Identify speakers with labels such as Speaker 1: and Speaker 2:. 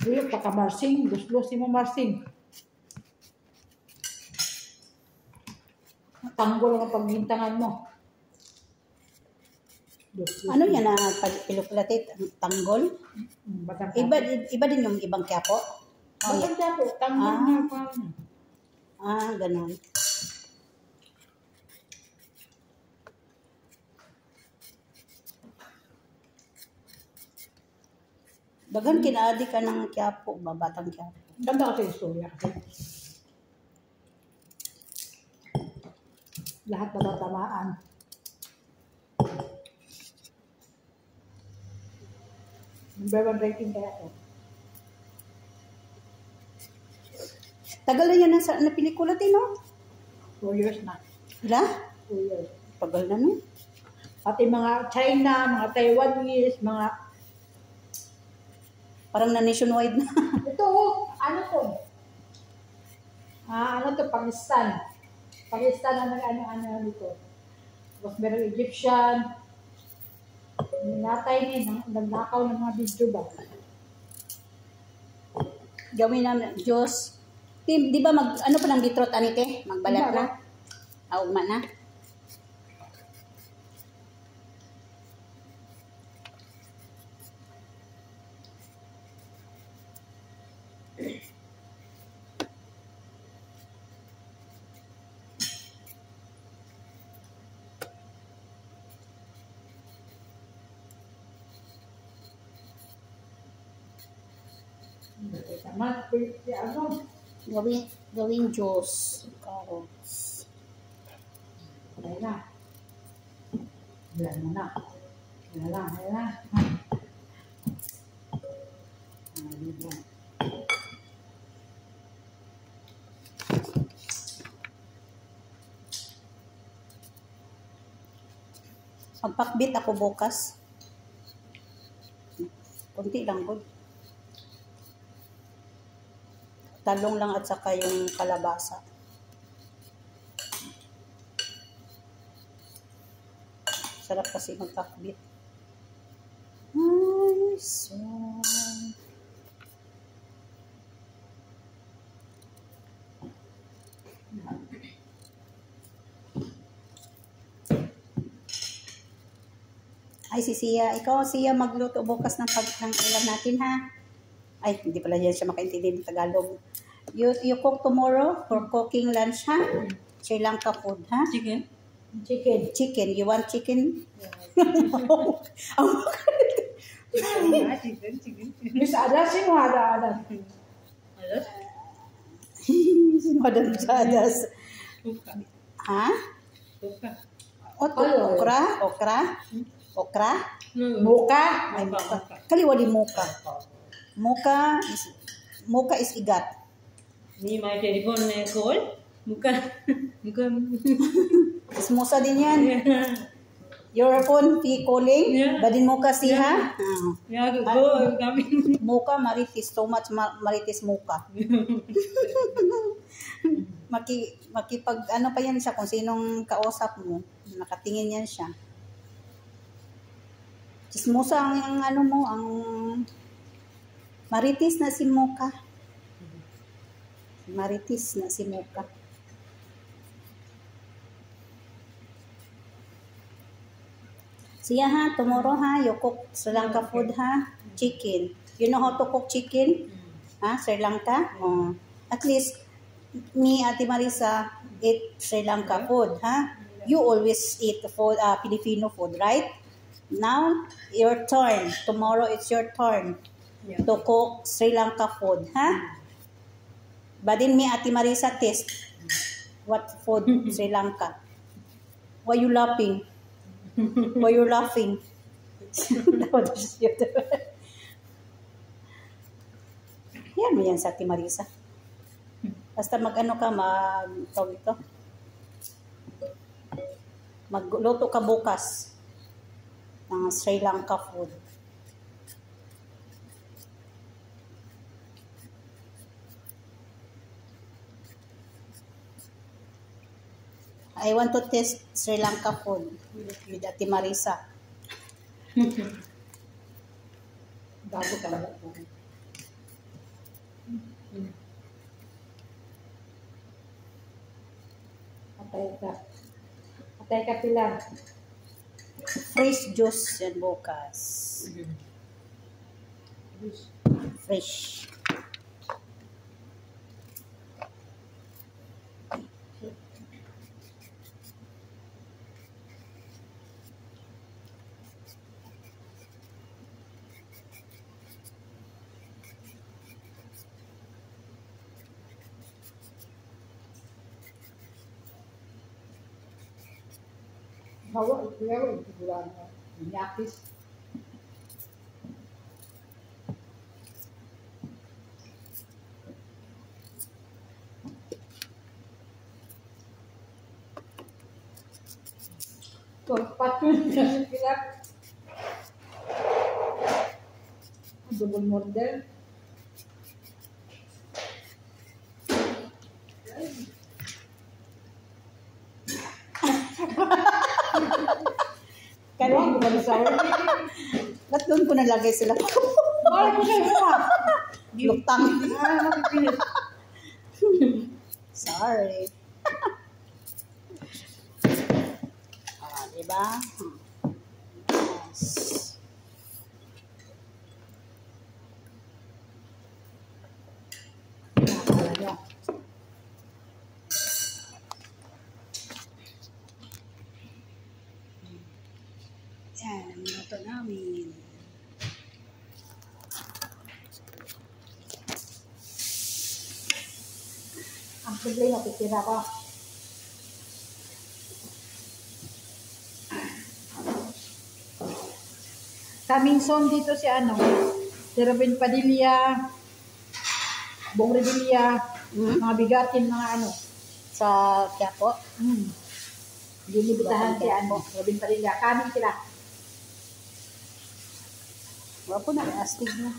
Speaker 1: Dulu pa ka marsing, dos-dos mo marsing. Tanggol ang pagbintangan mo.
Speaker 2: Ano yan na pilupulatit? Tanggol?
Speaker 1: Batang
Speaker 2: Iba din yung ibang Quiapo? Oh,
Speaker 1: Batang Quiapo, tanggol na pa.
Speaker 2: Ganun. Dagan kinaadi ka ng Quiapo, Batang Quiapo.
Speaker 1: Ganda kasi istorya. Lahat natatamaan. Number 1 rating kaya ako.
Speaker 2: Tagal na yan na pelikula din, no?
Speaker 1: 2 years na.
Speaker 2: Ila?
Speaker 1: 2 years.
Speaker 2: Tagal na, no?
Speaker 1: Pati mga China, mga Taiwanese, mga...
Speaker 2: Parang na nationwide na.
Speaker 1: Ito, ano to? Ano to? Pakistan. Pakistan ang nag-ano dito. Tapos meron Egyptian. Natay niya, nagnakaw ng mga video ba?
Speaker 2: Gawin namin, Diyos. Di ba ano pa nang bitrot, anite? Magbalat na? Ugma na?
Speaker 1: Sama, ano?
Speaker 2: Gawin Diyos. Carrots.
Speaker 1: Ayan na. Ayan mo na. Ayan na, ayan na.
Speaker 2: Magpakbit ako bukas. Kunti lang po. Talong lang at saka yung kalabasa. Sarap kasi magpakbit. Nice one. Ay, si Sia. Ikaw, Sia, magluto bukas ng ulam natin, ha? Ay, hindi pala yan siya makaintindi ng Tagalog. You cook tomorrow for cooking lunch, ha? Sri Lanka food, ha?
Speaker 1: Chicken.
Speaker 2: Chicken. You want chicken?
Speaker 1: Chicken. Miss Ada, sino Ada?
Speaker 2: Sino Ada? Ha? Okra?
Speaker 1: Muka.
Speaker 2: Ay, muka. Kaliwa di muka. Muka is igat.
Speaker 3: Ni my telephone call. Muka.
Speaker 2: Ismosa din yan. Your phone calling.
Speaker 3: Yeah.
Speaker 2: Badin muka siya.
Speaker 3: Yeah, go kami.
Speaker 2: Muka maritis. So much maritis muka. Makipag ano pa yan siya kung sinong kausap mo. Nakatingin yan siya. Chismosa ang ano mo, ang maritis na si Muka. Maritis na si Muka. Siya ha, tomorrow ha, you cook Sri Lanka food ha, chicken. You know how to cook chicken? Ha, Sri Lanka? Oh. At least, me, Ate Marisa, eat Sri Lanka food ha. You always eat food, Filipino food, right? Now, your turn. Tomorrow, it's your turn to cook Sri Lanka food, ha? Badin mi Ate Marisa taste what food Sri Lanka. Why you laughing? Why you laughing? Yan mo yan sa Ate Marisa. Basta mag-ano ka, tawag ito. Magluto ka bukas ng Sri Lanka food. I want to taste Sri Lanka food with Ate Marisa.
Speaker 1: Bago talaga po. Patay ka pila.
Speaker 2: Fresh juice yan bukas. Fresh.
Speaker 1: Bawa, ito bulan. Inyapis. Patun sa pila. Double model.
Speaker 2: Kaya
Speaker 1: Bukan sa
Speaker 2: ba't doon ko nalagay sila?
Speaker 1: Wala ko sa ito.
Speaker 2: Lutang.
Speaker 1: Mapipilit.
Speaker 2: Sorry. Diba? Yes.
Speaker 1: Nakakala nyo.
Speaker 2: Yan, minuto namin.
Speaker 1: Ang problema, titira ko. Kaming son dito si si Robin Padilla, Bong Revilla, mga bigatin, mga
Speaker 2: Sa Quiapo.
Speaker 1: Ginibitahan si Robin Padilla. Kaming sila.
Speaker 2: Wala po na, astig na.